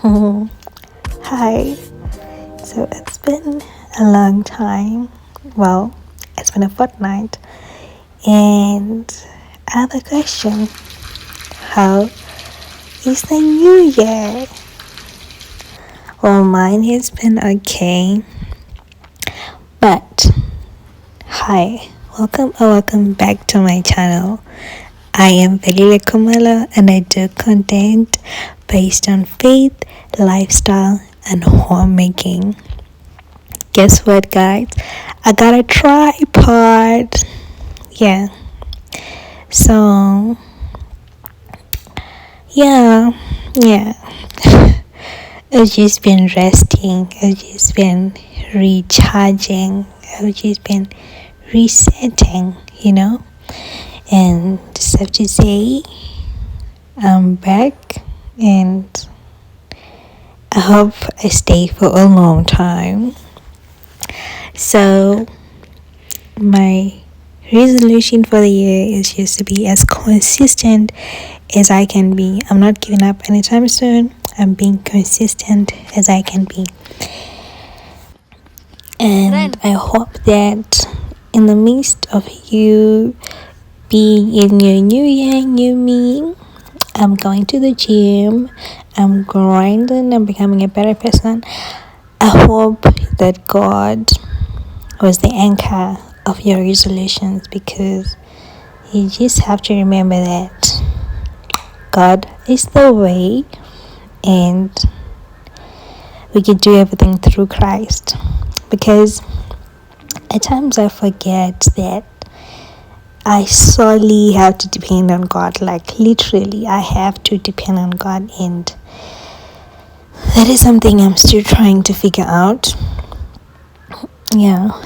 Hi. So it's been a long time. Well, it's been a fortnight. And I have a question. How is the new year? Well, mine has been okay. But, hi. Welcome back to my channel. I am Velile Kumalo and I do content based on faith, lifestyle, and homemaking. Guess what, guys? I got a tripod. Yeah. So, yeah. I've just been resting. I've just been recharging. I've just been resetting, And just have to say, I'm back and I hope I stay for a long time. So, my resolution for the year is just to be as consistent as I can be. I'm not giving up anytime soon. I'm being consistent as I can be. And I hope that in the midst of you being in your new year, new me, I'm going to the gym, I'm grinding, I'm becoming a better person. I hope that God was the anchor of your resolutions, because you just have to remember that God is the way and we can do everything through Christ. Because at times I forget that I solely have to depend on God. Like literally, I have to depend on God, and that is something I'm still trying to figure out.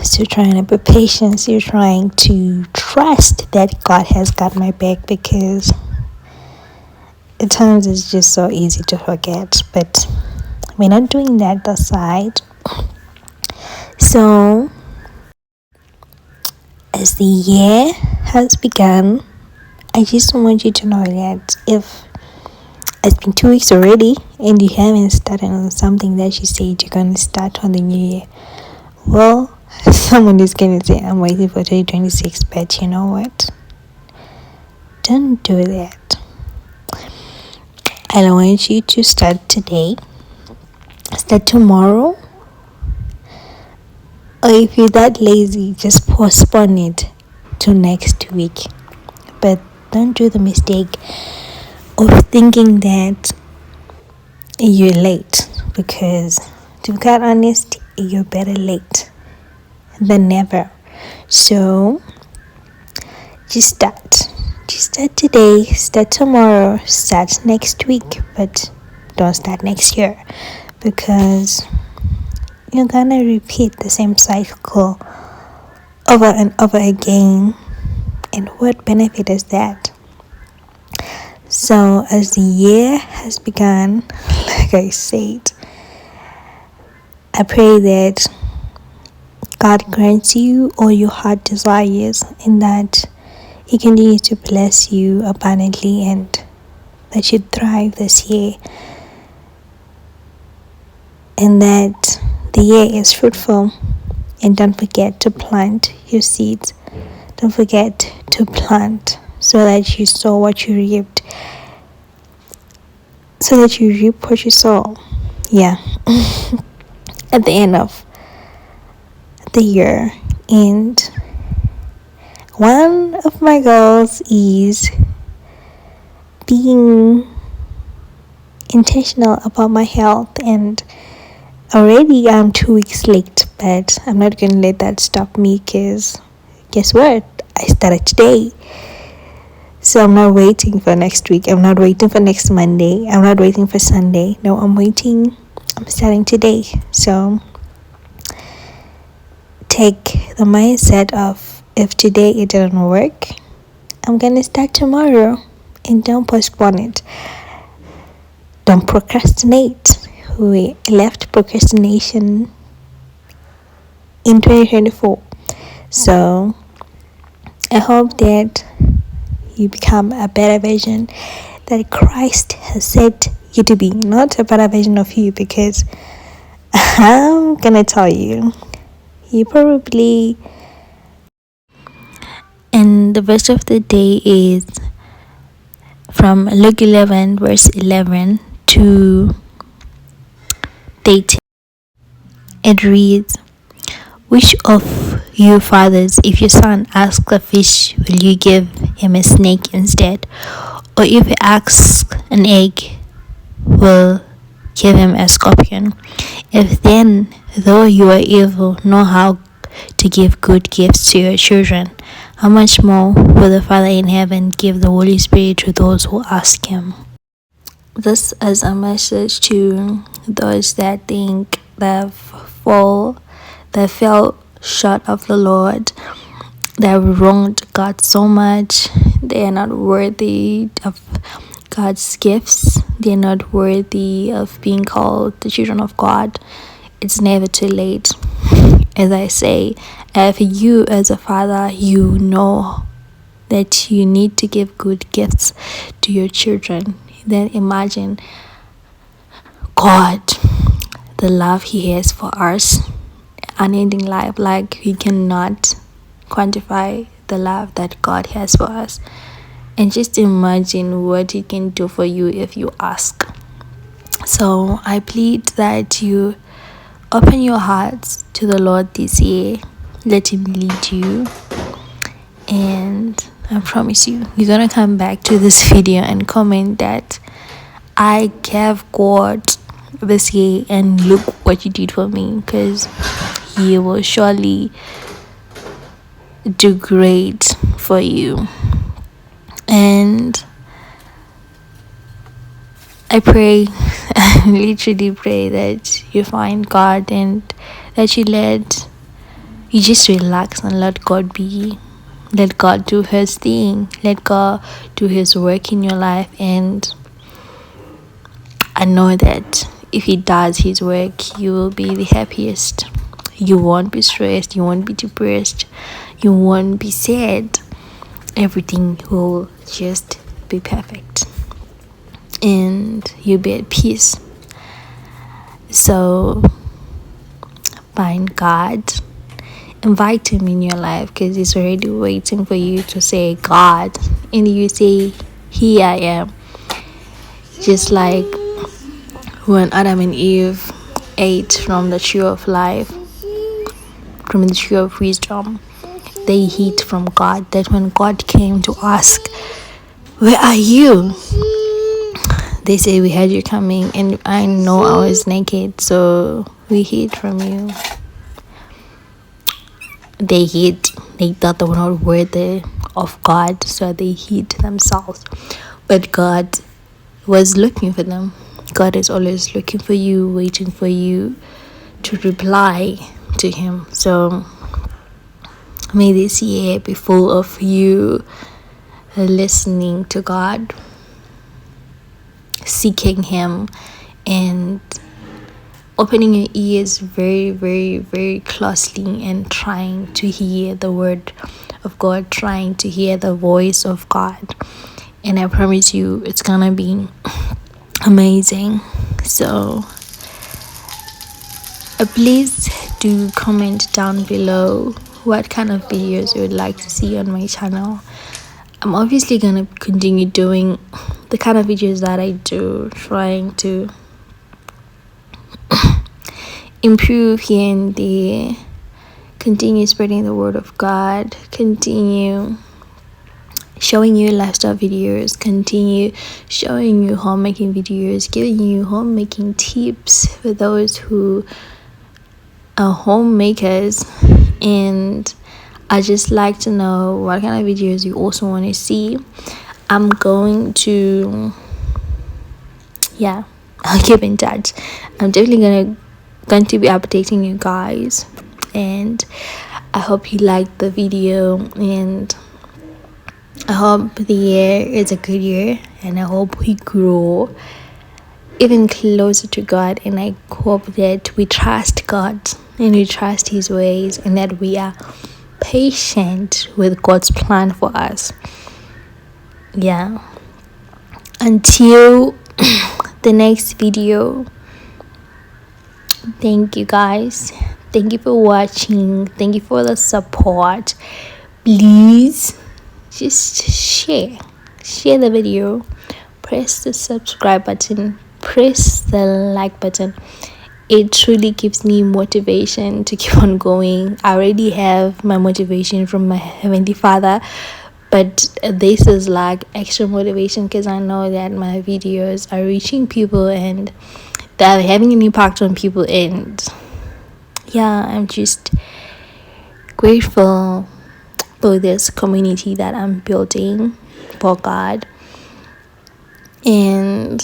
Still trying to be patient, still trying to trust that God has got my back, because at times it's just so easy to forget, but we're not doing that aside. So, as the year has begun, I just want you to know that if it's been 2 weeks already and you haven't started on something that you said you're going to start on the new year, well, someone is going to say, I'm waiting for 2026, but you know what? Don't do that. I want you to start today, start tomorrow, or if you're that lazy, just postpone it to next week. But don't do the mistake of thinking that you're late, because to be quite honest, you're better late than never. So just start today, start tomorrow, start next week, but don't start next year, because you're gonna repeat the same cycle over and over again, and what benefit is that? So as the year has begun, like I said, I pray that God grants you all your heart desires, and that He continues to bless you abundantly, and that you thrive this year, and that the year is fruitful. And don't forget to plant your seeds. Don't forget to plant, so that you sow what you reaped, so that you reap what you sow. At the end of the year. And one of my goals is being intentional about my health, and already I'm 2 weeks late, but I'm not going to let that stop me, because guess what? I started today. So I'm not waiting for next week. I'm not waiting for next Monday. I'm not waiting for Sunday. No, I'm starting today. So take the mindset of, if today it didn't work, I'm going to start tomorrow, and don't postpone it. Don't procrastinate. We left procrastination in 2024. So I hope that you become a better version that Christ has set you to be, not a better version of you, because I'm gonna tell you, you probably. And the verse of the day is from Luke 11 verse 11 to 13. It reads, "Which of you fathers, if your son asks a fish, will you give him a snake instead? Or if he asks an egg, will give him a scorpion? If then, though you are evil, know how to give good gifts to your children, how much more will the Father in heaven give the Holy Spirit to those who ask him?" This is a message to those that think that fell short of the Lord, that wronged God so much. They are not worthy of God's gifts. They are not worthy of being called the children of God. It's never too late. As I say, if you as a father, you know that you need to give good gifts to your children, then imagine God, the love he has for us, unending life. Like, we cannot quantify the love that God has for us. And just imagine what he can do for you if you ask. So I plead that you open your hearts to the Lord this year. Let him lead you. And I promise you, you're gonna come back to this video and comment that I gave God this year and look what you did for me, because he will surely do great for you. And I pray, I literally pray that you find God and that you just relax and let God be. Let God do his thing. Let God do his work in your life. And I know that if he does his work, you will be the happiest. You won't be stressed. You won't be depressed. You won't be sad. Everything will just be perfect. And you'll be at peace. So find God. Invite him in your life, because he's already waiting for you to say God. And you say, here I am. Just like when Adam and Eve ate from the tree of life, from the tree of wisdom, they hid from God. That when God came to ask, where are you? They say, we heard you coming and I know I was naked, so we hid from you. They hid. They thought they were not worthy of God, so they hid themselves. But God was looking for them. God is always looking for you, waiting for you to reply to him. So may this year be full of you listening to God, seeking him, and opening your ears very, very, very closely and trying to hear the word of God, trying to hear the voice of God. And I promise you, it's gonna be amazing. So please do comment down below what kind of videos you would like to see on my channel. I'm obviously gonna continue doing the kind of videos that I do, trying to improve here and there, continue spreading the word of God, continue showing you lifestyle videos, continue showing you homemaking videos, giving you homemaking tips for those who are homemakers. And I just like to know what kind of videos you also want to see. I'm going to, I'll keep in touch. I'm definitely going to be updating you guys, and I hope you liked the video, and I hope the year is a good year, and I hope we grow even closer to God, and I hope that we trust God and we trust his ways, and that we are patient with God's plan for us. Until the next video. Thank you guys. Thank you for watching. Thank you for the support. Please just share the video, press the subscribe button, press the like button. It truly gives me motivation to keep on going. I already have my motivation from my Heavenly Father, but this is like extra motivation because I know that my videos are reaching people and they're having an impact on people. And yeah, I'm just grateful for this community that I'm building for God. And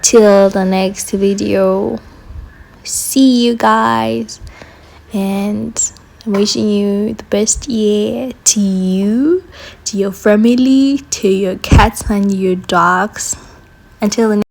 till the next video, see you guys, and I'm wishing you the best year, to you, to your family, to your cats and your dogs. Until the